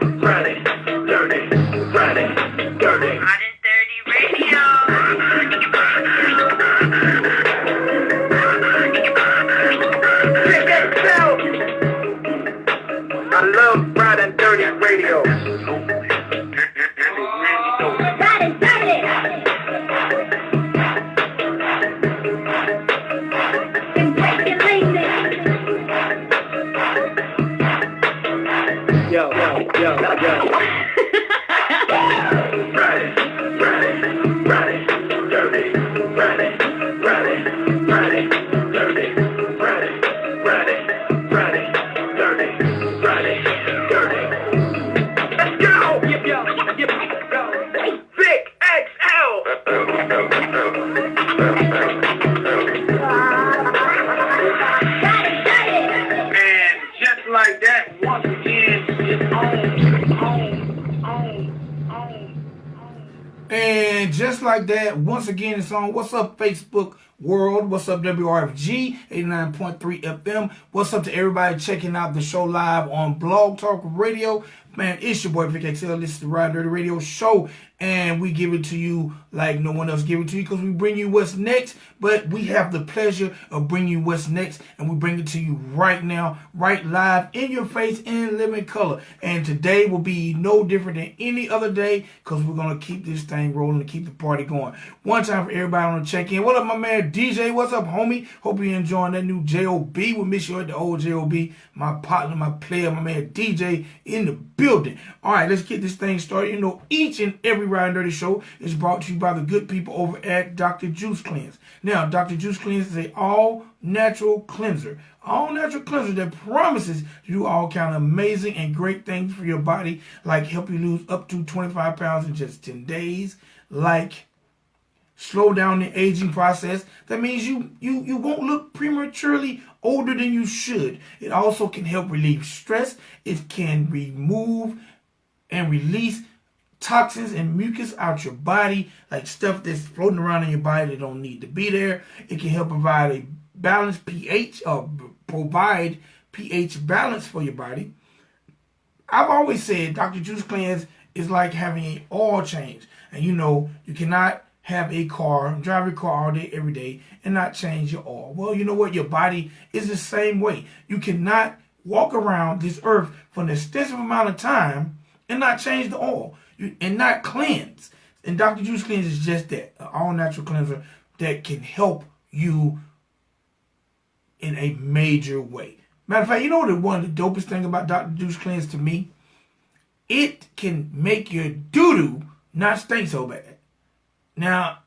Ridin Durty, Ridin Durty. Ridin Durty Radio. Vic XL. I love Ridin Durty Radio. Ridin Durty. Embrace your laziness. Yo. Ridin Durty, Ridin Durty, Ridin Durty. Let's go! Vic XL! And just like that, once again, it's on. And just like that, once again, it's on. What's up, Facebook world? What's up, WRFG 89.3 FM? What's up to everybody checking out the show live on Blogtalk Radio? Man, it's your boy Vic XL. This is the Ridin Durty Radio Show, and we give it to you like no one else give it to you because we bring you what's next. But we have the pleasure of bringing you what's next, and we bring it to you right now, right live in your face in living color. And today will be no different than any other day because we're gonna keep this thing rolling and keep the party going. One time for everybody on the check in. What up, my man DJ? What's up, homie? Hope you're enjoying that new J.O.B. We miss you at the old J.O.B. My partner, my player, my man DJ in the building. All right, let's get this thing started. You know, each and every Ridin Durty show is brought to you by the good people over at Dr. Juice Cleanse. Now, Dr. Juice Cleanse is an all-natural cleanser. All-natural cleanser that promises to do all kind of amazing and great things for your body, like help you lose up to 25 pounds in just 10 days, like slow down the aging process. That means you won't look prematurely older than you should. It also can help relieve stress. It can remove and release toxins and mucus out your body, like stuff that's floating around in your body that don't need to be there. It can help provide a balanced pH, provide pH balance for your body. I've always said Dr. Juice Cleanse is like having an oil change. And you know, you cannot have a car, drive your car all day, every day, and not change your oil. Well, you know what? Your body is the same way. You cannot walk around this earth for an extensive amount of time and not change the oil and not cleanse. And Dr. Juice Cleanse is just that, an all-natural cleanser that can help you in a major way. Matter of fact, you know what one of the dopest thing about Dr. Juice Cleanse to me? It can make your doo-doo not stink so bad. Now,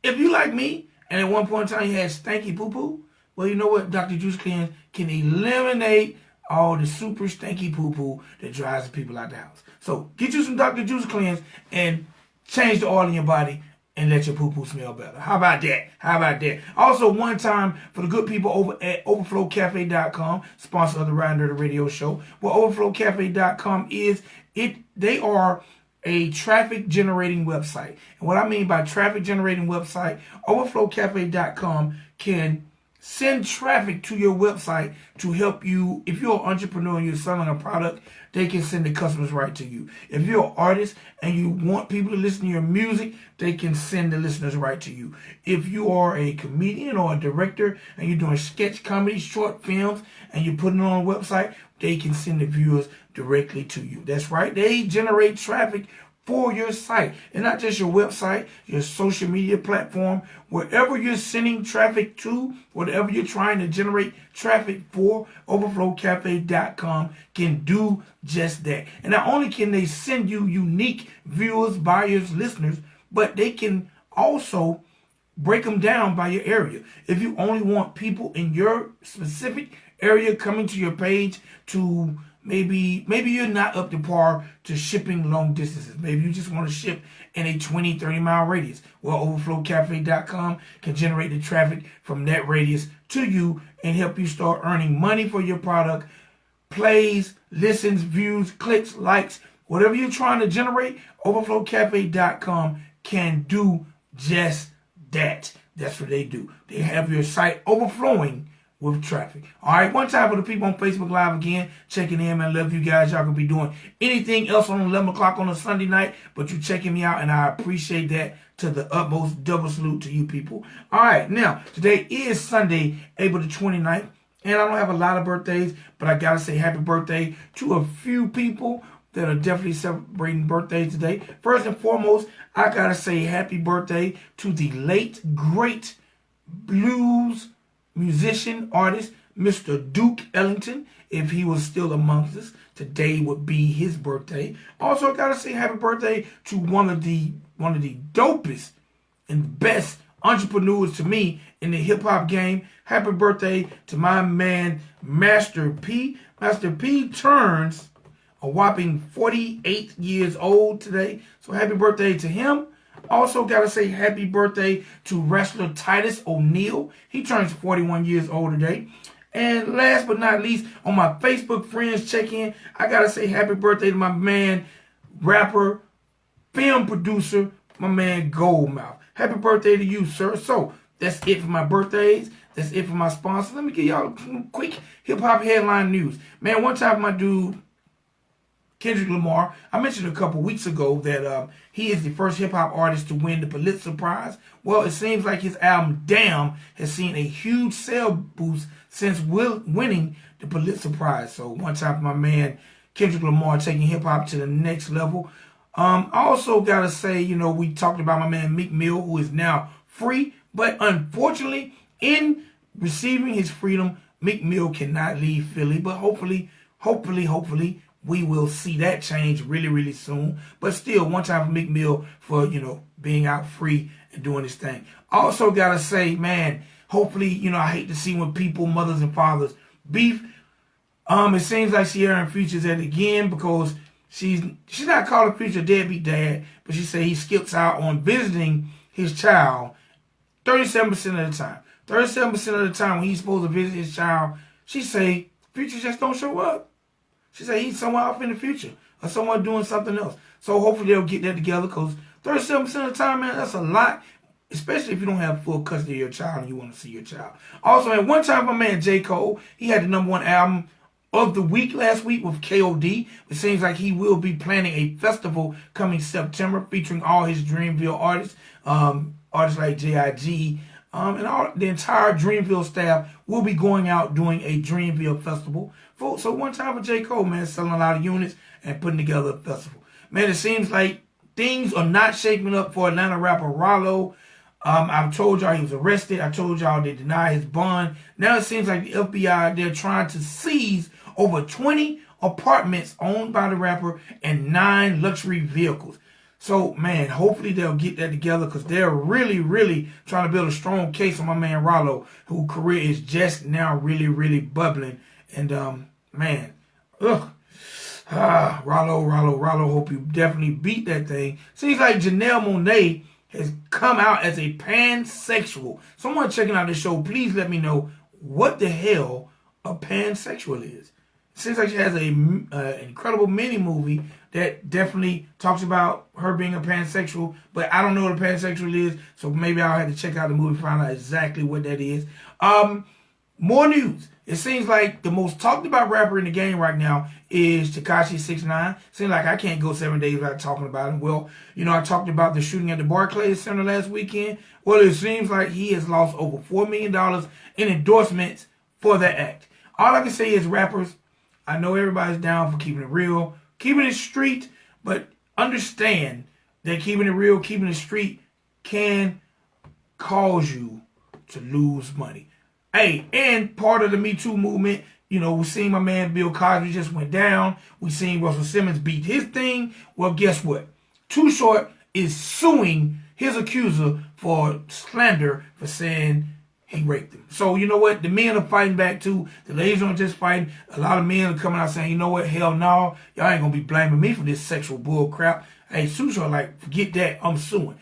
if you like me, and at one point in time you had stinky poo-poo, well, you know what? Dr. Juice Cleanse can eliminate all the super stinky poo-poo that drives people out the house. So, get you some Dr. Juice Cleanse and change the oil in your body and let your poo-poo smell better. How about that? Also, one time for the good people over at overflowcafe.com, sponsor of the Ridin Durty Radio Show. What overflowcafe.com is, they are a traffic generating website. And what I mean by traffic generating website, overflowcafe.com can send traffic to your website to help you. If you're an entrepreneur and you're selling a product, they can send the customers right to you. If you're an artist and you want people to listen to your music, they can send the listeners right to you. If you are a comedian or a director and you're doing sketch comedy, short films, and you're putting it on a website, they can send the viewers directly to you. That's right. They generate traffic for your site, and not just your website, your social media platform, wherever you're sending traffic to, whatever you're trying to generate traffic for, overflowcafe.com can do just that. And not only can they send you unique viewers, buyers, listeners, but they can also break them down by your area. If you only want people in your specific area coming to your page to maybe you're not up to par to shipping long distances. Maybe you just want to ship in a 20, 30 mile radius. Well, overflowcafe.com can generate the traffic from that radius to you and help you start earning money for your product, plays, listens, views, clicks, likes, whatever you're trying to generate. Overflowcafe.com can do just that. That's what they do. They have your site overflowing with traffic. All right, one time for the people on Facebook Live again, checking in, man. Love you guys. Y'all can be doing anything else on 11 o'clock on a Sunday night, but you checking me out, and I appreciate that to the utmost. Double salute to you people. All right, now, today is Sunday, April the 29th, and I don't have a lot of birthdays, but I got to say happy birthday to a few people that are definitely celebrating birthdays today. First and foremost, I got to say happy birthday to the late, great blues musician, artist, Mr. Duke Ellington. If he was still amongst us, today would be his birthday. Also, I gotta say happy birthday to one of the dopest and best entrepreneurs to me in the hip hop game. Happy birthday to my man Master P. Master P turns a whopping 48 years old today. So happy birthday to him. Also got to say happy birthday to wrestler Titus O'Neil. He turns 41 years old today. And last but not least, on my Facebook friends check-in, I got to say happy birthday to my man, rapper, film producer, my man Goldmouth. Happy birthday to you, sir. So that's it for my birthdays. That's it for my sponsors. Let me give y'all some quick hip-hop headline news. Man, one time my dude, Kendrick Lamar, I mentioned a couple weeks ago that he is the first hip-hop artist to win the Pulitzer Prize. Well, it seems like his album, Damn, has seen a huge sale boost since winning the Pulitzer Prize. So one time for my man, Kendrick Lamar, taking hip-hop to the next level. I also got to say, you know, we talked about my man Meek Mill, who is now free. But unfortunately, in receiving his freedom, Meek Mill cannot leave Philly. But hopefully, we will see that change really, really soon. But still, one time for Meek Mill for, you know, being out free and doing his thing. Also got to say, man, hopefully, you know, I hate to see when people, mothers and fathers, beef. It seems like Sierra and Future's at it again because she's not calling Future a deadbeat dad, but she said he skips out on visiting his child 37% of the time. 37% of the time when he's supposed to visit his child, she say Future just don't show up. She said he's somewhere off in the future or somewhere doing something else. So hopefully they'll get that together because 37% of the time, man, that's a lot, especially if you don't have full custody of your child and you want to see your child. Also, at one time, my man J. Cole, he had the #1 album of the week last week with K.O.D. It seems like he will be planning a festival coming September featuring all his Dreamville artists, artists like J.I.G., and all the entire Dreamville staff will be going out doing a Dreamville festival. So one time for J. Cole, man, selling a lot of units and putting together a festival. Man, it seems like things are not shaping up for Atlanta rapper Rollo. I've told y'all he was arrested. I told y'all they denied his bond. Now it seems like the FBI, they're trying to seize over 20 apartments owned by the rapper and 9 luxury vehicles. So, man, hopefully they'll get that together because they're really, really trying to build a strong case on my man Rollo, whose career is just now really, really bubbling. And, man, Rollo, hope you definitely beat that thing. Seems like Janelle Monáe has come out as a pansexual. Someone checking out the show, please let me know what the hell a pansexual is. Seems like she has an incredible mini movie that definitely talks about her being a pansexual, but I don't know what a pansexual is, so maybe I'll have to check out the movie to find out exactly what that is. More news. It seems like the most talked about rapper in the game right now is Tekashi 6ix9ine. Seems like I can't go 7 days without talking about him. Well, you know, I talked about the shooting at the Barclays Center last weekend. Well, it seems like he has lost over $4 million in endorsements for that act. All I can say is, rappers, I know everybody's down for keeping it real, keeping it street, but understand that keeping it real, keeping it street can cause you to lose money. Hey, and part of the Me Too movement, you know, we seen my man Bill Cosby just went down. We seen Russell Simmons beat his thing. Well, guess what? Too Short is suing his accuser for slander for saying he raped him. So, you know what? The men are fighting back too. The ladies aren't just fighting. A lot of men are coming out saying, you know what? Hell no. Y'all ain't going to be blaming me for this sexual bull crap. Hey, Too Short, like, forget that. I'm suing.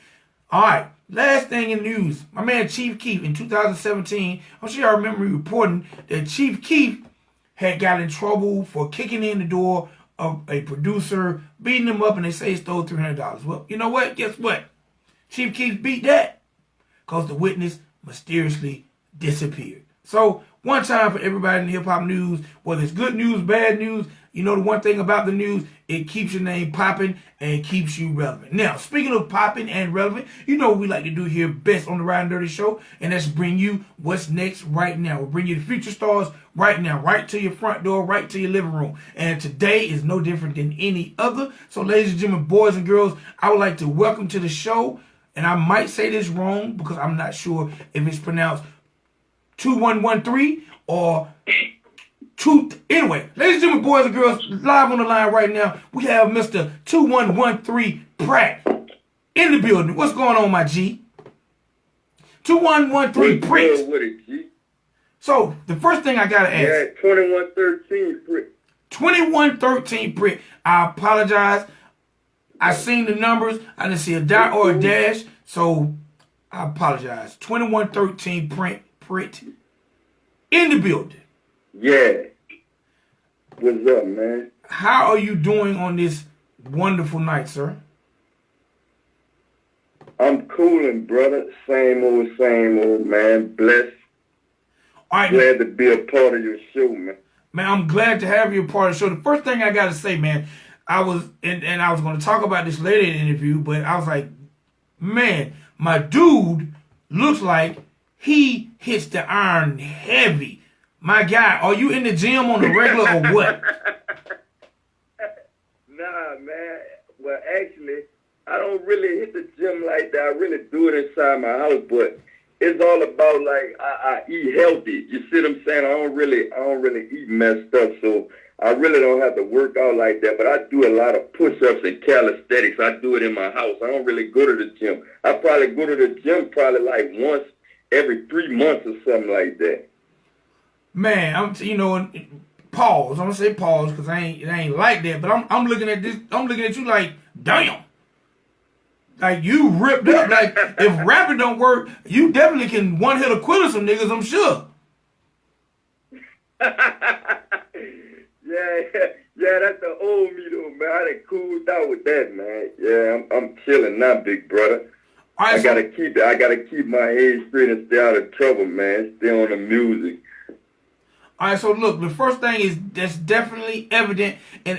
All right. Last thing in the news, my man Chief Keef in 2017, I'm sure y'all remember reporting that Chief Keef had got in trouble for kicking in the door of a producer, beating him up, and they say he stole $300. Well, you know what? Guess what? Chief Keef beat that because the witness mysteriously disappeared. So One time for everybody in the hip-hop news, whether it's good news, bad news, you know the one thing about the news, it keeps your name popping and keeps you relevant. Now, speaking of popping and relevant, you know what we like to do here best on the Ridin Durty Show, and that's bring you what's next right now. We'll bring you the future stars right now, right to your front door, right to your living room. And today is no different than any other. So, ladies and gentlemen, boys and girls, I would like to welcome to the show, and I might say this wrong because I'm not sure if it's pronounced 2113 or anyway, ladies and gentlemen, boys and girls, live on the line right now, we have Mr. 2113 Pritt in the building. What's going on, my G? 2113 Pritt. What it, G? So, the first thing I gotta ask. Yeah, 2113 Pritt. 2113 Pritt. I apologize. I seen the numbers. I didn't see a dot or a dash, so I apologize. 2113 Pritt in the building. Yeah. What's up, man? How are you doing on this wonderful night, sir? I'm coolin', brother. Same old, man. Blessed. All right, Glad to be a part of your show, man. man, I'm glad to have you a part of the show. The first thing I gotta say, man, I was going to talk about this later in the interview, but I was like, man, my dude looks like he hits the iron heavy. My guy, are you in the gym on the regular or what? Nah, man. Well, actually, I don't really hit the gym like that. I really do it inside my house, but it's all about like I eat healthy. You see what I'm saying? I don't really eat messed up, so I really don't have to work out like that. But I do a lot of push-ups and calisthenics. I do it in my house. I don't really go to the gym. I probably go to the gym probably like once every 3 months or something like that. Man, pause. I'm gonna say pause because it ain't like that. But I'm looking at this. I'm looking at you like, damn. Like you ripped up. Like if rapping don't work, you definitely can one hit a quitter some niggas. I'm sure. Yeah, that's the old me though, man. I done cooled out with that, man. Yeah, I'm chilling now, big brother. Right, I gotta keep my head straight and stay out of trouble, man. Stay on the music. All right, so look, the first thing is that's definitely evident in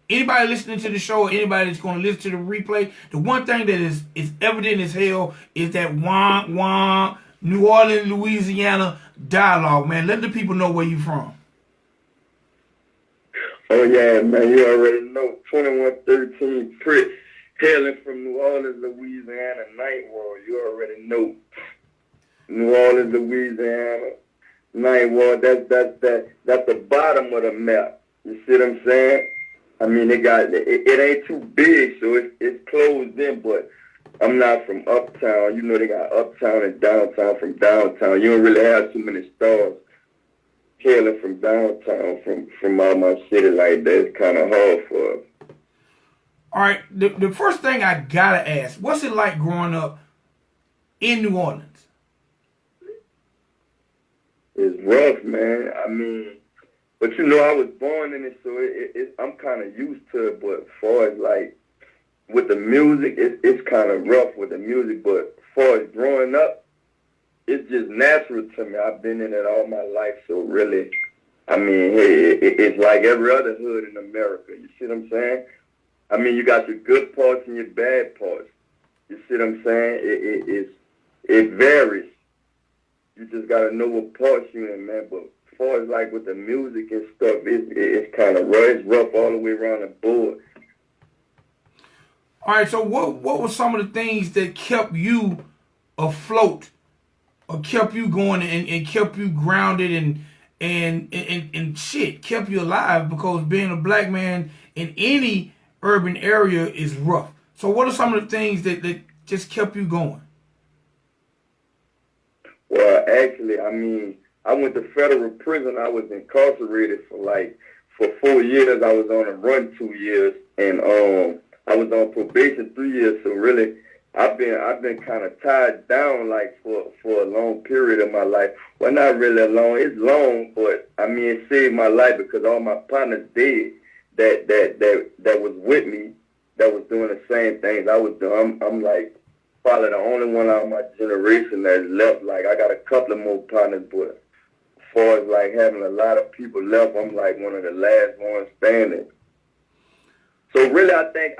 anybody listening to the show or anybody that's going to listen to the replay. The one thing that is evident as hell is that wah New Orleans, Louisiana dialogue, man. Let the people know where you from. Oh yeah, man, you already know 2113 Pritt, hailing from New Orleans, Louisiana, Night World. You already know New Orleans, Louisiana. Night World, that's the bottom of the map. You see what I'm saying? I mean, it ain't too big, so it's closed in. But I'm not from uptown. You know, they got uptown and downtown. From downtown, you don't really have too many stars hailing from downtown, from all my city like that. It's kind of hard for us. All right, the first thing I gotta ask: what's it like growing up in New Orleans? It's rough, man. I mean, but you know, I was born in it, so I'm kind of used to it. But as far as like with the music, it's kind of rough with the music. But as far as growing up, it's just natural to me. I've been in it all my life, so really, I mean, hey, it's like every other hood in America. You see what I'm saying? I mean, you got your good parts and your bad parts. You see what I'm saying? It varies. You just gotta know what parts you in, man. But as far as like with the music and stuff, it's kind of rough. It's rough all the way around the board. All right. So what were some of the things that kept you afloat, or kept you going and kept you grounded and shit, kept you alive? Because being a black man in any urban area is rough. So what are some of the things that just kept you going? Well, actually, I mean, I went to federal prison. I was incarcerated for 4 years. I was on a run 2 years, and I was on probation 3 years. So really, I've been kind of tied down like for a long period of my life. Well, not really long. It's long, but I mean, it saved my life because all my partners dead that was with me, that was doing the same things I was doing. I'm like probably the only one out of my generation that's left. Like, I got a couple of more partners, but as far as like having a lot of people left, I'm like one of the last ones standing. So really, I think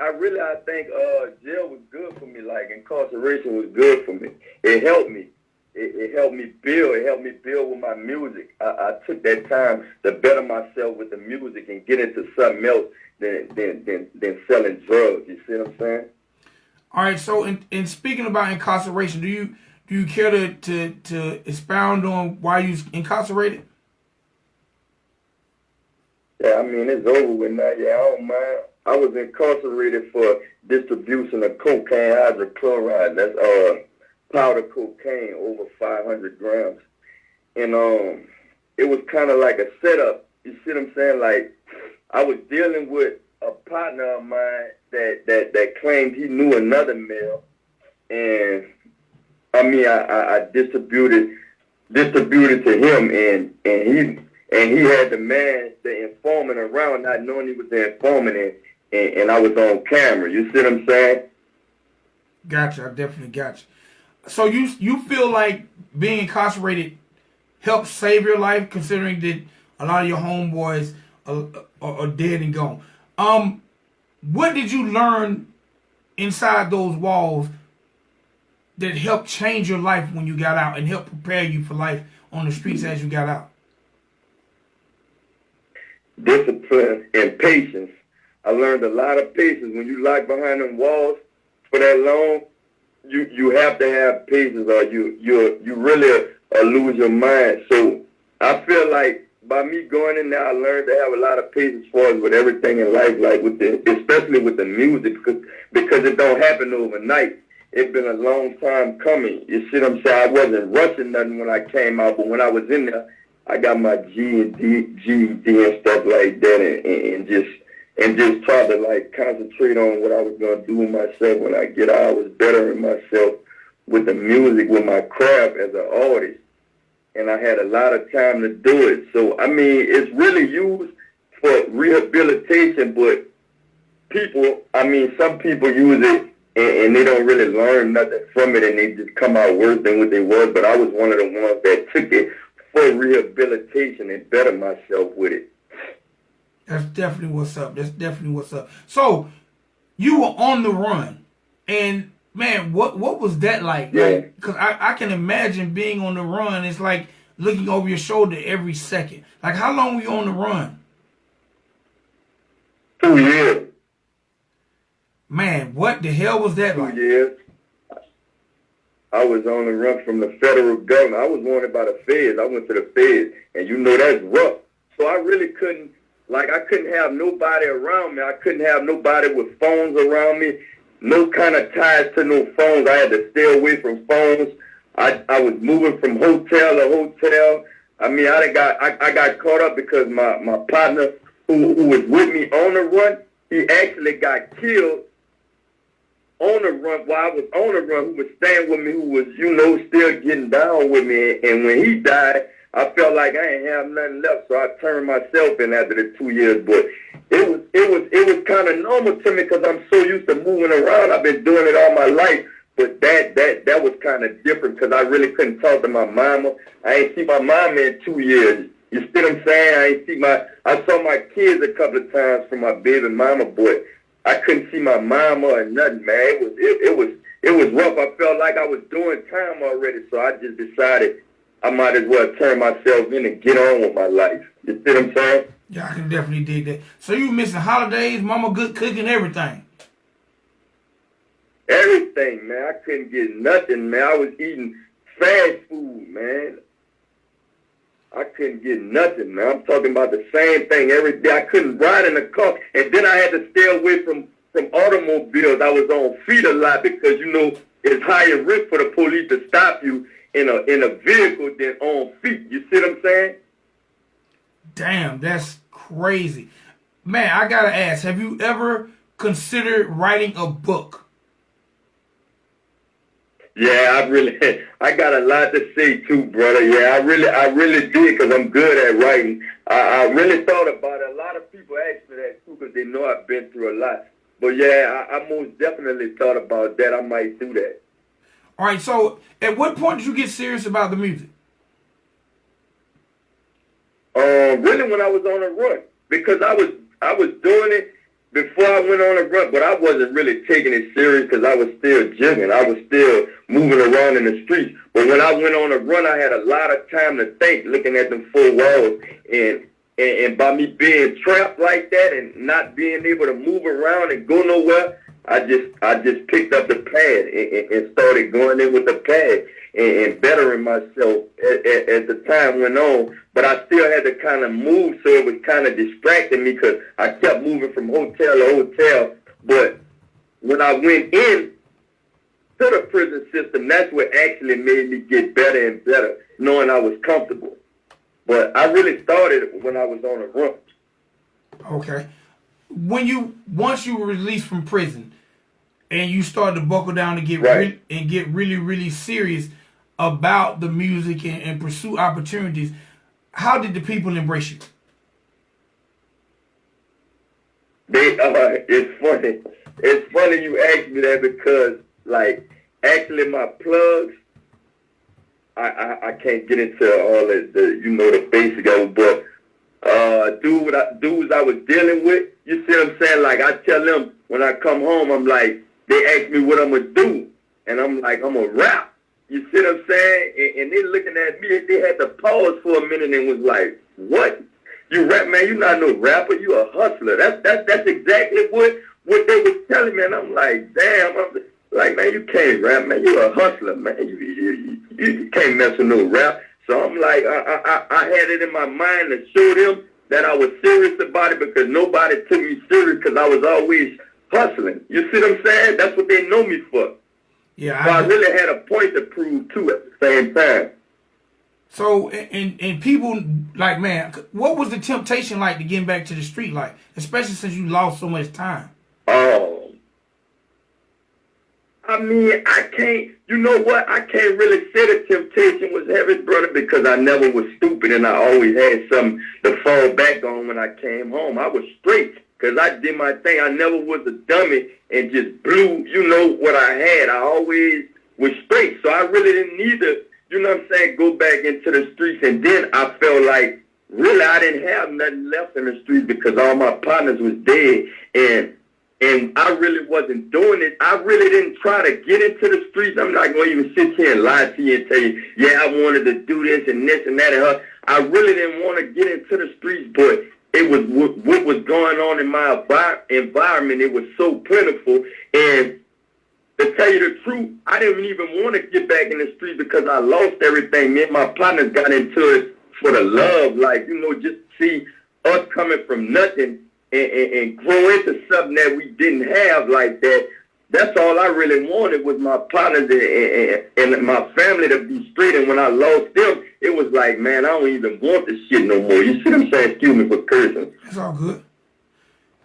jail was good for me. Like incarceration was good for me. It helped me. It helped me build. It helped me build with my music. I took that time to better myself with the music and get into something else than selling drugs. You see what I'm saying? All right. So in speaking about incarceration, do you care to expound on why you incarcerated? Yeah, I mean it's over with now. Yeah, I don't mind. I was incarcerated for distribution of cocaine hydrochloride. That's powder cocaine over 500 grams. And it was kind of like a setup. You see what I'm saying? Like I was dealing with a partner of mine that claimed he knew another male, and I mean I distributed to him, and he had the informant around, not knowing he was the informant, and I was on camera. You see what I'm saying? Gotcha. I definitely got you. So you feel like being incarcerated helped save your life, considering that a lot of your homeboys are dead and gone. What did you learn inside those walls that helped change your life when you got out and helped prepare you for life on the streets as you got out? Discipline and patience. I learned a lot of patience. When you lock behind them walls for that long, you have to have patience, or you really lose your mind. So I feel like by me going in there, I learned to have a lot of patience for us with everything in life, like especially with the music, because it don't happen overnight. It's been a long time coming. You see what I'm saying? I wasn't rushing nothing when I came out, but when I was in there, I got my GED and stuff like that, and just tried to like concentrate on what I was gonna do with myself when I get out. I was bettering myself with the music, with my craft as an artist, and I had a lot of time to do it. So I mean, it's really used for rehabilitation, but some people use it and they don't really learn nothing from it, and they just come out worse than what they was. But I was one of the ones that took it for rehabilitation and better myself with it. That's definitely what's up. So you were on the run, and man, what was that like? Yeah. Because I can imagine being on the run. It's like looking over your shoulder every second. Like, how long were you on the run? 2 years. Man, what the hell was that like? 2 years. I was on the run from the federal government. I was wanted by the feds. I went to the feds, and you know that's rough. So I really couldn't have nobody around me. I couldn't have nobody with phones around me. No kind of ties to no phones. I had to stay away from phones. I was moving from hotel to hotel. I mean, I got caught up because my partner who was with me on the run, he actually got killed on the run while I was on the run, who was staying with me, who was, still getting down with me. And when he died, I felt like I ain't have nothing left, so I turned myself in after the 2 years. But it was kind of normal to me because I'm so used to moving around. I've been doing it all my life. But that was kind of different because I really couldn't talk to my mama. I ain't see my mama in 2 years. You see what I'm saying? I saw my kids a couple of times from my baby mama, but I couldn't see my mama or nothing, man. It was rough. I felt like I was doing time already, so I just decided I might as well turn myself in and get on with my life. You see what I'm saying? Yeah, I can definitely dig that. So you missing holidays, mama good cooking, everything? Everything, man. I couldn't get nothing, man. I was eating fast food, man. I couldn't get nothing, man. I'm talking about the same thing every day. I couldn't ride in a car, and then I had to stay away from automobiles. I was on feet a lot because, it's higher risk for the police to stop you in a vehicle than on feet. You see what I'm saying? Damn, that's crazy. Man, I gotta ask, have you ever considered writing a book? Yeah, I got a lot to say too, brother. Yeah, I really did because I'm good at writing. I really thought about it. A lot of people ask me that too because they know I've been through a lot. But yeah, I most definitely thought about that. I might do that. All right, so at what point did you get serious about the music? Really when I was on a run, because I was doing it before I went on a run, but I wasn't really taking it serious because I was still jigging. I was still moving around in the streets. But when I went on a run, I had a lot of time to think, looking at them four walls, and by me being trapped like that and not being able to move around and go nowhere, I just picked up the pad and started going in with the pad and bettering myself as the time went on. But I still had to kind of move, so it was kind of distracting me because I kept moving from hotel to hotel. But when I went in to the prison system, that's what actually made me get better and better, knowing I was comfortable. But I really started when I was on a run. Okay. Once you were released from prison and you started to buckle down and get really serious about the music and pursue opportunities, how did the people embrace you? It's funny. It's funny you asked me that because, like, actually my plugs, I can't get into all the basic of it, but dudes I was dealing with, you see what I'm saying? Like, I tell them when I come home, I'm like, they ask me what I'm going to do, and I'm like, I'm going to rap. You see what I'm saying? And they looking at me, they had to pause for a minute and was like, what? You rap, man, you not no rapper, you a hustler. That's exactly what they was telling me, and I'm like, damn, I'm like, man, you can't rap, man, you a hustler, man. You can't mess with no rap. So I'm like, I had it in my mind to show them that I was serious about it because nobody took me serious because I was always hustling. You see what I'm saying? That's what they know me for. Yeah, so I really had a point to prove too at the same time. So, and people, like, man, what was the temptation like to getting back to the street like, especially since you lost so much time? I mean, you know what? I can't really say the temptation was heavy, brother, because I never was stupid and I always had something to fall back on when I came home. I was straight because I did my thing. I never was a dummy and just blew, what I had. I always was straight. So I really didn't need to, go back into the streets. And then I felt like, really, I didn't have nothing left in the streets because all my partners was dead. And I really wasn't doing it. I really didn't try to get into the streets. I'm not going to even sit here and lie to you and tell you, yeah, I wanted to do this and this and that and her. I really didn't want to get into the streets, but it was what was going on in my environment. It was so plentiful. And to tell you the truth, I didn't even want to get back in the streets because I lost everything. Me and my partners got into it for the love, like, just see us coming from nothing and grow into something that we didn't have like that. That's all I really wanted was my partners and my family to be straight. And when I lost them, it was like, man, I don't even want this shit no more. You see what I'm saying? Excuse me for cursing. It's all good.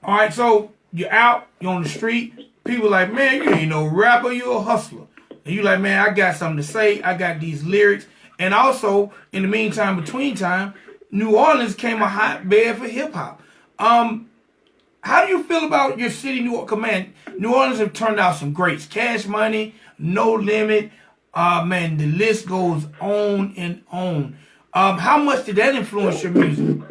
All right, so you're out, you're on the street. People like, man, you ain't no rapper, you a hustler. And you like, man, I got something to say. I got these lyrics. And also, in the meantime, between time, New Orleans came a hotbed for hip-hop. How do you feel about your city, New Orleans? Man, New Orleans have turned out some greats. Cash Money, No Limit. Man, the list goes on and on. How much did that influence your music?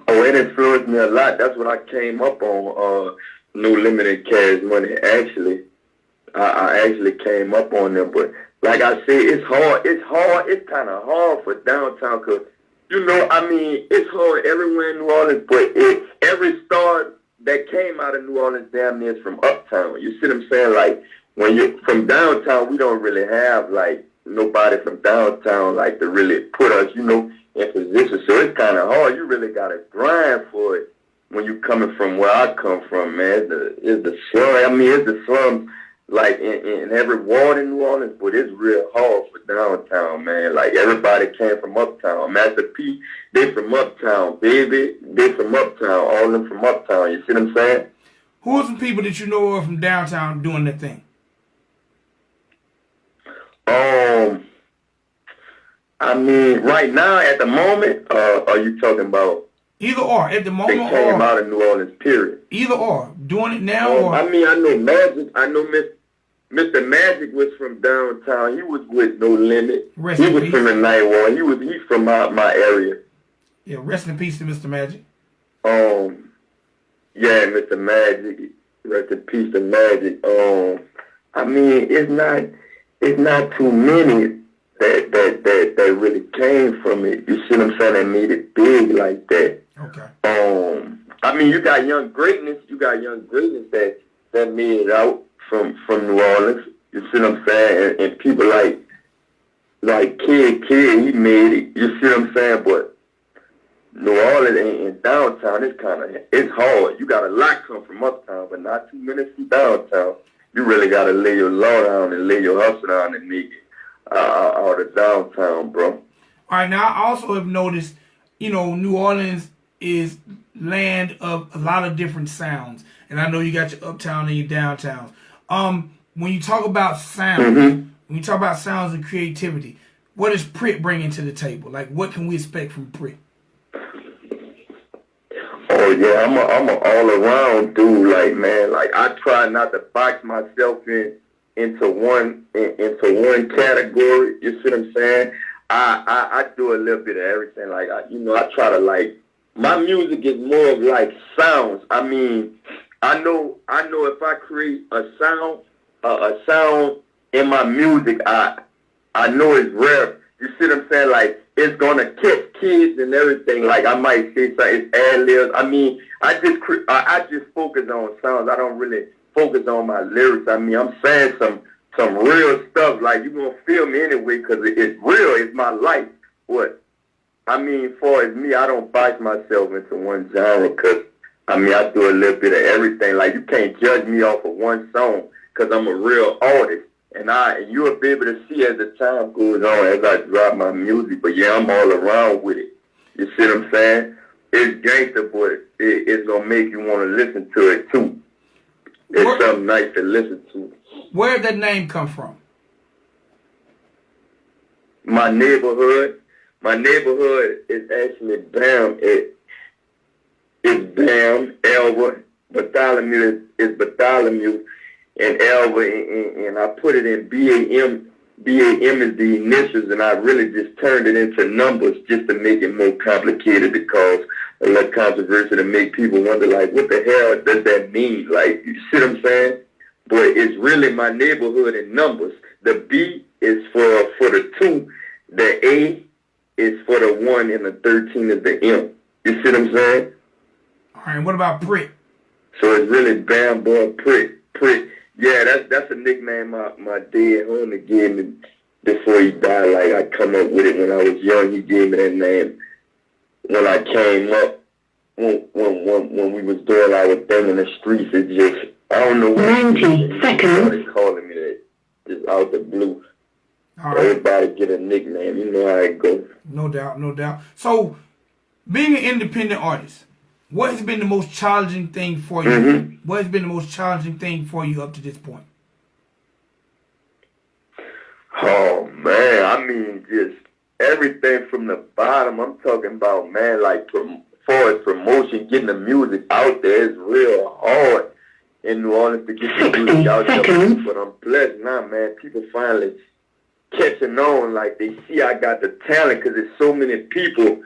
Oh, it influenced me a lot. That's what I came up on. No Limit and Cash Money. Actually, I actually came up on them. But like I said, it's hard. It's kind of hard for downtown because, it's hard everywhere in New Orleans, but every star that came out of New Orleans damn near is from uptown. You see what I'm saying? Like, when you're from downtown, we don't really have, like, nobody from downtown, like, to really put us, in position. So it's kind of hard. You really got to grind for it when you coming from where I come from, man. It's the slum. It's the slum, like, in every ward in New Orleans, but it's real hard for downtown, man. Like, everybody came from uptown. Master P, they from uptown. Baby, they from uptown. All of them from uptown. You see what I'm saying? Who are some people that you know of from downtown doing their thing? Right now, at the moment, are you talking about? Either or, at the moment, they came out of New Orleans, period. Either or, doing it now or? I know Magic. I know Miss Mr. Magic was from downtown. He was with No Limit. Rest He in was peace. from the 91. He's from my area. Yeah, rest in peace to Mr. Magic. Yeah, Mr. Magic. Rest in peace to Magic. I mean, it's not too many that really came from it. You see what I'm saying? That made it big like that. Okay. I mean, you got young greatness. That made it out from New Orleans. You see what I'm saying? And people like Kid, he made it. You see what I'm saying? But New Orleans and downtown, it's hard. You got a lot come from uptown, but not too many from downtown. You really got to lay your law down and lay your hustle down and make it out of downtown, bro. All right, now I also have noticed, New Orleans is land of a lot of different sounds. And I know you got your uptown and your downtowns. When you talk about sound, when you talk about sounds and creativity, what is Pritt bringing to the table? Like, what can we expect from Pritt? Oh yeah, I'm an all around dude. Like, man, like I try not to box myself into one category. You see what I'm saying? I do a little bit of everything. Like I try to my music is more of like sounds. I mean, I know if I create a sound in my music, I know it's rare. You see what I'm saying? Like, it's gonna catch kids and everything. Like, I might say something, it's ad-libs. I mean, I just focus on sounds. I don't really focus on my lyrics. I mean, I'm saying some real stuff. Like, you're gonna feel me anyway because it's real. It's my life. What? I mean, far as me, I don't box myself into one genre because, I mean, I do a little bit of everything. Like, you can't judge me off of one song because I'm a real artist. And you'll be able to see as the time goes on as I drop my music. But yeah, I'm all around with it. You see what I'm saying? It's gangster, but it's going to make you want to listen to it too. It's something nice to listen to. Where did that name come from? My neighborhood is actually Bam. It's Bam, Elba, Bartholomew is Bartholomew, and Elba, and I put it in BAM. BAM is the initials, and I really just turned it into numbers just to make it more complicated, to cause a little controversy, to make people wonder, like, what the hell does that mean? Like, you see what I'm saying? But it's really my neighborhood in numbers. The B is for the 2, the A is for the 1, and the 13 is the M. You see what I'm saying? All right, what about Pritt? So it's really Bam Boy Pritt. Yeah, that's a nickname my dead homie gave me before he died. Like, I come up with it when I was young. He gave me that name when I came up. When we was doing our thing in the streets, it just, I don't know what 90 seconds. Started calling me that just out the blue. All right. Everybody get a nickname. You know how it goes. No doubt, no doubt. So, being an independent artist, what has been the most challenging thing for you? Mm-hmm. What has been the most challenging thing for you up to this point? Oh, man. I mean, just everything from the bottom. I'm talking about, man, like, as far as promotion, getting the music out there is real hard in New Orleans to get the music out there. But I'm blessed now, man. People finally catching on. Like, they see I got the talent because there's so many people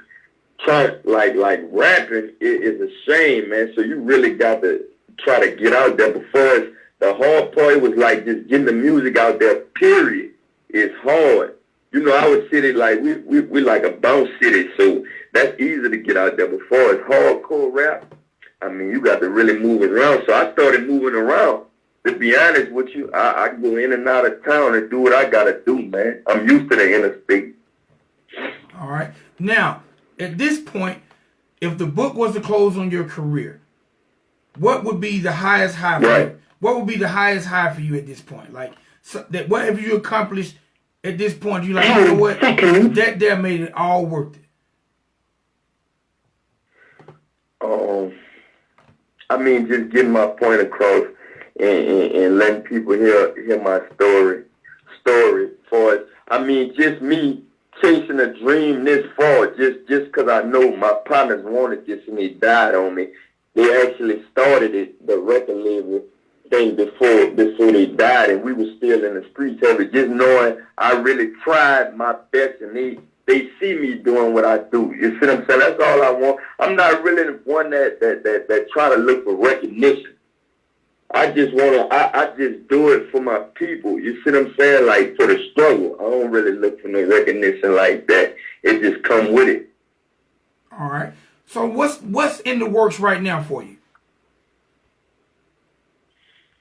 trying, like rapping. It is a shame, man. So you really got to try to get out there. Before, the hard part was like just getting the music out there, period. It's hard. You know, our city, like, we like a bounce city, so that's easy to get out there. Before it's hardcore rap, I mean, you got to really move around. So I started moving around. To be honest with you, I go in and out of town and do what I got to do, man. I'm used to the interstate. All right. Now, at this point, if the book was to close on your career, what would be the highest high for you? What would be the highest high for you at this point? Like, so that what have you accomplished at this point? You like, you know what? That there made it all worth it. I mean, just getting my point across and letting people hear my story. For it. I mean, just me chasing a dream this far, just because I know my partners wanted this and they died on me. They actually started it, the record label, everything before they died, and we were still in the streets heavy. Just knowing I really tried my best, and they see me doing what I do. You see what I'm saying? That's all I want. I'm not really one that try to look for recognition. I just I just do it for my people. You see what I'm saying? Like, for the struggle. I don't really look for no recognition like that. It just come with it. All right. So what's in the works right now for you?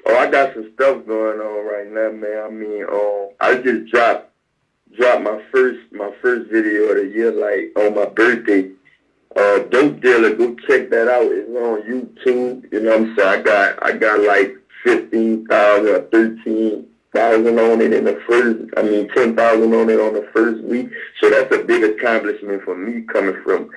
Oh, I got some stuff going on right now, man. I mean, I just dropped my first video of the year, like, on my birthday. Dope Dealer, go check that out. It's on YouTube. You know what I'm saying? I got like 15,000 or 13,000 on it in the first. 10,000 on it on the first week. So that's a big accomplishment for me, coming from,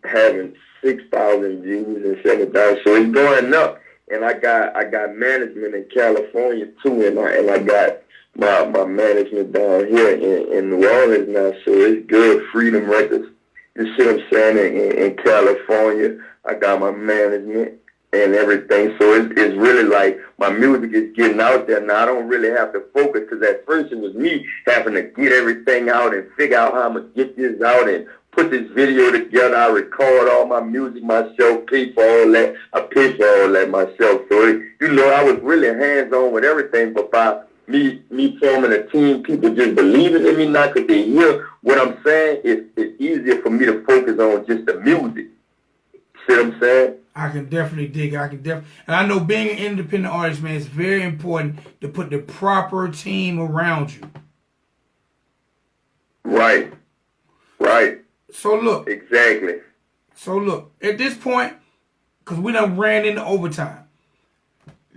having 6,000 views and 7,000. So it's going up. And I got management in California too, and I got my management down here in New Orleans now. So it's good. Freedom Records. You see what I'm saying? In California, I got my management and everything. So it's really like my music is getting out there now. I don't really have to focus, because at first it was me having to get everything out and figure out how I'm going to get this out and put this video together. I record all my music myself, pay for all that. I pay for all that myself. So, I was really hands-on with everything, but by me forming a team, people just believing in me now because they hear what I'm saying. It's easier for me to focus on just the music. See what I'm saying? I can definitely dig it. And I know being an independent artist, man, it's very important to put the proper team around you. Right. So look. Exactly. So look, at this point, because we done ran into overtime,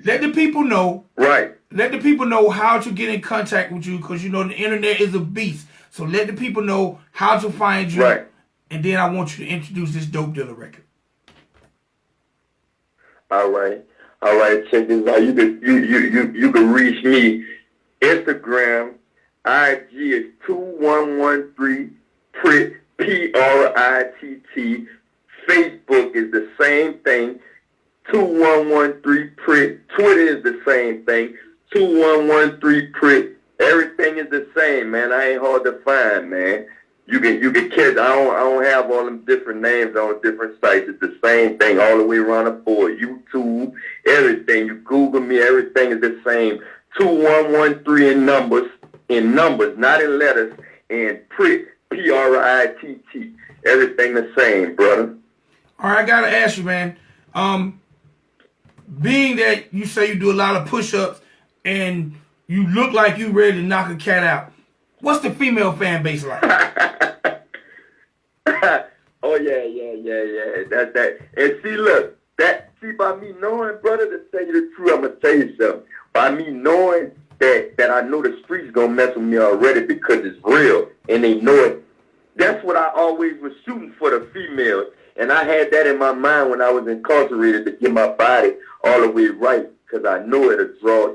let the people know. Right. Let the people know how to get in contact with you, because the internet is a beast. So let the people know how to find you. Right. And then I want you to introduce this Dope Dealer record. All right. Check this out. You can reach me. Instagram, IG is 2113 Pritt, Pritt. Facebook is the same thing, 2113 Pritt. Twitter is the same thing, 2113 Pritt. Everything is the same, man. I ain't hard to find, man. You can catch. I don't have all them different names on different sites. It's the same thing all the way around the board. YouTube, everything. You Google me, everything is the same. 2113 in numbers, not in letters. And Pritt, Pritt. Everything the same, brother. All right, I gotta ask you, man. Being that you say you do a lot of push-ups and you look like you ready to knock a cat out, what's the female fan base like? Oh yeah. That. And see, look, by me knowing, brother, to tell you the truth, I'm gonna tell you something. By me knowing that I know the streets gonna mess with me already because it's real, and they know it. That's what I always was shooting for, the females. And I had that in my mind when I was incarcerated, to get my body all the way right, because I know it'll draw,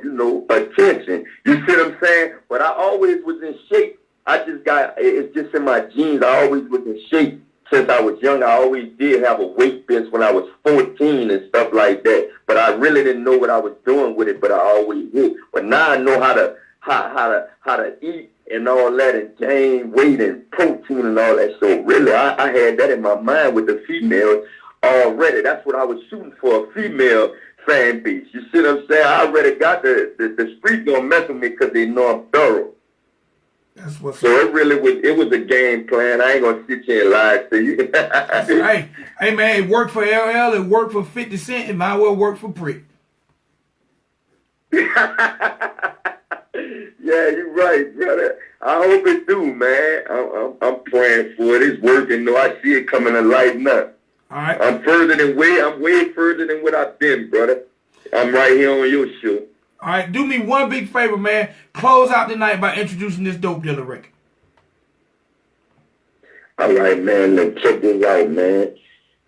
attention. You see what I'm saying? But I always was in shape. It's just in my genes. I always was in shape since I was young. I always did have a weight bench when I was 14 and stuff like that. But I really didn't know what I was doing with it, but I always did. But now I know how to eat and all that, and gain weight and protein and all that. So really, I had that in my mind with the females already. That's what I was shooting for, a female fan base. You see what I'm saying? I already got the street gonna mess with me because they know I'm thorough. That's what's so it really was a game plan. I ain't gonna sit here and lie to you. Hey man, it worked for LL, it worked for 50 Cent, it might well work for Pritt. Yeah, you're right, brother. I hope it do, man. I'm praying for it. It's working, though. I see it coming to life now. All right. I'm way further than what I've been, brother. I'm right here on your show. All right, do me one big favor, man. Close out the night by introducing this Dope Dealer record. All right, man. Let's check this out, man.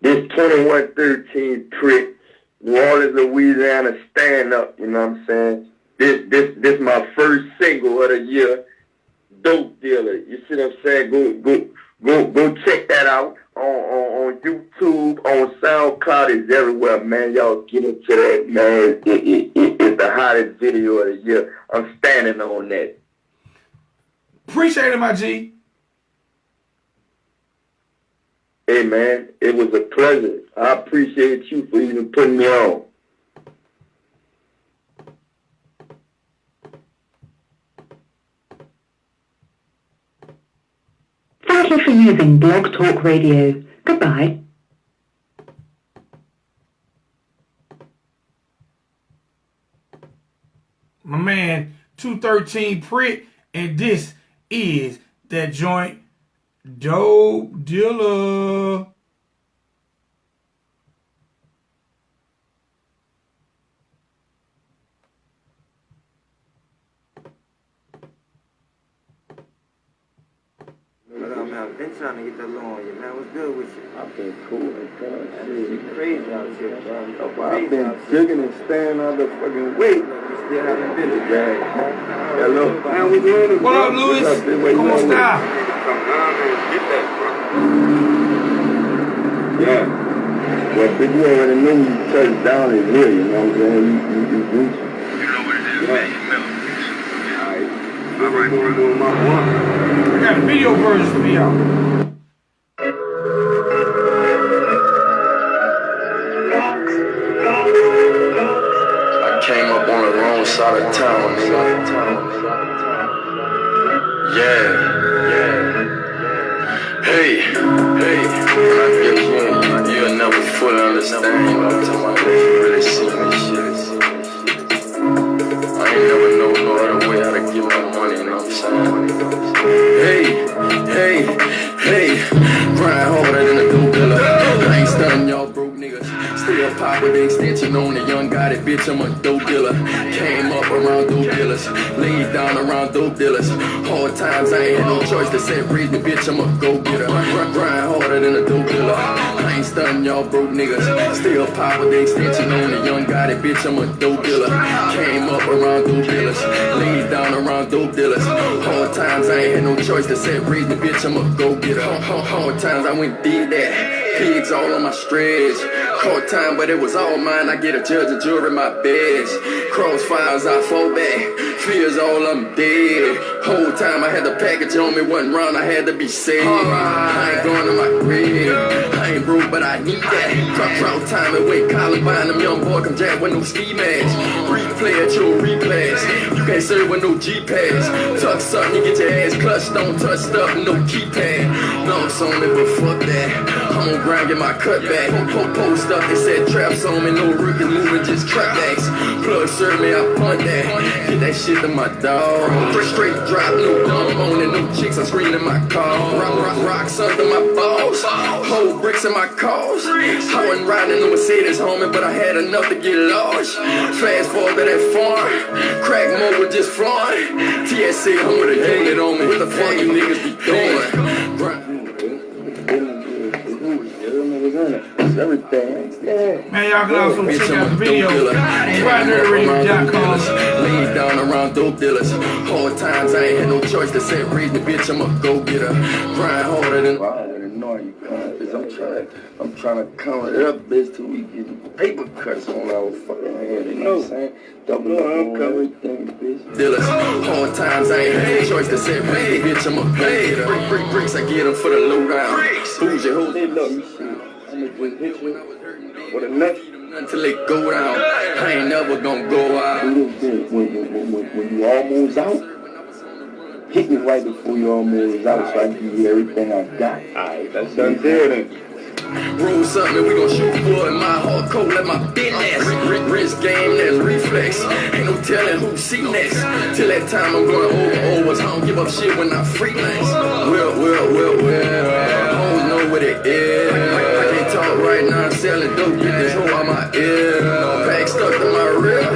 This 2113 Pritt, New Orleans, Louisiana, stand up. You know what I'm saying? This my first single of the year, Dope Dealer. You see what I'm saying? Go check that out on YouTube, on SoundCloud. It's everywhere, man. Y'all get into that, man. the hottest video of the year. I'm standing on that. Appreciate it, my G. Hey, man, it was a pleasure. I appreciate you for even putting me on. Thank you for using Blog Talk Radio. Goodbye. My man 213 Pritt, and this is that joint Dope Dealer. I've been trying to get that loan on you, man. What's good with you? I've been cool and You crazy out here, bro. I've been jigging and staying on the fucking weight. You still haven't been to Hello. Man, we doing it, What up, Louis? ¿Cómo está? Come down and get that, bro. Yeah. Well, big you already know you touched down in here, you know what I'm saying? You reach. You know what it is, man. You know. All right, bro. Doing my one. I got a video version for y'all. Came up on the wrong side of town, nigga. Yeah. Hey. When I get here, you'll never fully understand. You know what I'm talking about? If you really see this shit. I ain't never know no other way how to get my money, you know what I'm saying? Hey. Grind harder than a dope dealer. I ain't stunning y'all broke niggas. Still pop with the extension on the young guy, that bitch, I'm a dope dealer. Came up around dope dealers, laid down around dope dealers. Hard times, I ain't had no choice to separate me, bitch, I'm a go-getter. Grind harder than a dope dealer. I ain't stunning y'all broke niggas. Still pop with the extension on the young guy, that bitch, I'm a dope dealer. Came up around dope dealers, laid down around dope dealers. Hard times, I ain't had no choice to separate me, bitch, I'm a go-getter. Hard times, I went did that. Pigs all on my stretch. Caught time, but it was all mine. I get a judge and jury my best. Crossfires, I fall back. Fears, all of them dead. Whole time I had the package on me. One round, I had to be safe. I ain't going to my crib. I ain't broke, but I need that. Drought time and wait, Columbine. Them young boy come jack with no ski mask. Replay at your replays. You can't serve with no G-pads. Tuck something, you get your ass clutched. Don't touch stuff, no keypad. No, it's on it, but fuck that. I'm on grind, get my cut back. Post up, they said traps on me. No rookies moving, just trap backs. Plug serve me, I punt that. Get that shit to my dog. Straight drop, no dumb on it. No chicks, I'm screaming my car. Rocks under my balls. Whole bricks in my cars. I wasn't riding in no Mercedes, homie, but I had enough to get large. Fast forward to that farm. Crack mode was just flying. TSC, I'm with a unit on me. What the fuck you niggas be doing? Everything. Yeah. Man, y'all can also check out the video. RidinDurty.com. Laid down around dope dealers. Hard times, I ain't had no choice to separate me, bitch. I'm a go-getter. Grind harder than. I already know you coming, bitch. I'm trying to count it up, bitch, till we get paper cuts on our fucking head. You know what I'm saying? Double up on everything, bitch. Dealers. Hard times, I ain't had no choice to separate me, bitch. I'm a go-getter. Brick bricks, I get them for the lowdown. Bougie hoes, They love me, shit. I'm gonna hit you with a nut. until they go down. I ain't never gonna go out. When you almost out, hit me right before you almost out, so I give you everything I got. Alright, that's done there then. Roll something, we gon' shoot for in my hard coat, let my business. Wrist game, that's reflex. Ain't no telling who see next. Till that time I'm going over. I don't give up shit when I freelance. Well. Hoes know what it is. I can't talk right now, I'm selling dope. Get this hoe out my ear. Pack stuck to my rear.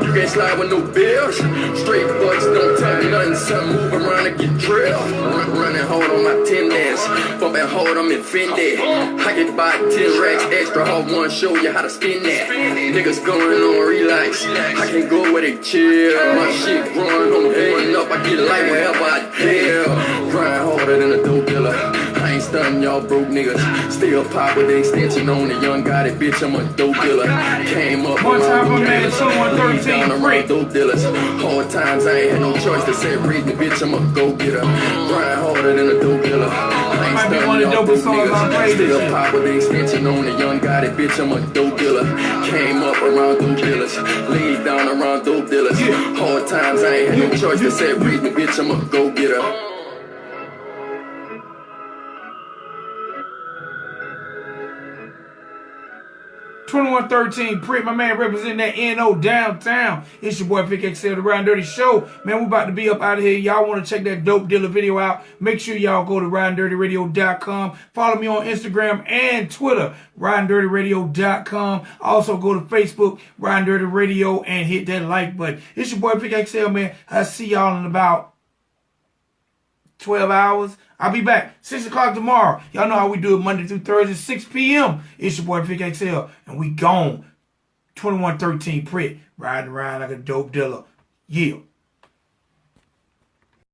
You can't slide with no bills. Straight bucks, don't tell me nothing. Son, move around and get drilled. Running hard on my 10 ass. Bumping hard, I'm offended. I can buy 10 racks extra hard, one show you how to spin that. Niggas going on relax. I can't go where they chill. My shit growing, I'm going up. I get light wherever I dare. Grind harder than a dope dealer. I ain't stunting y'all broke niggas. Still pop with the extension on the young guy, that bitch, I'm a dope dealer. Came up One time, my around man, dope dealers, Pritt. down around dope dealers. Hard times, I ain't had no choice to say, read me, bitch, I'm a go-getter. Grind harder than a dope dealer. I ain't Might be stunting one of the y'all dopest broke songs I niggas. played this Still year. pop with the extension on the young guy, that bitch, I'm a dope dealer. Came up around dope dealers, laid down around dope dealers. Hard times, I ain't had no choice to say, read me, bitch, I'm a go-getter. 2113 Pritt, my man, representing that NO downtown. It's your boy Vic XL, the Ridin Durty Show. Man, we about to be up out of here. Y'all want to check that dope dealer video out? Make sure y'all go to RidinDurtyRadio.com. Follow me on Instagram and Twitter, RidinDurtyRadio.com. Also go to Facebook, Ridin Durty Radio, and hit that like button. It's your boy Vic XL, man. I'll see y'all in about 12 hours. I'll be back 6 o'clock tomorrow. Y'all know how we do it Monday through Thursday, 6 p.m. It's your boy Vic XL, and we gone. 2113 Pritt, riding around like a dope dealer. Yeah.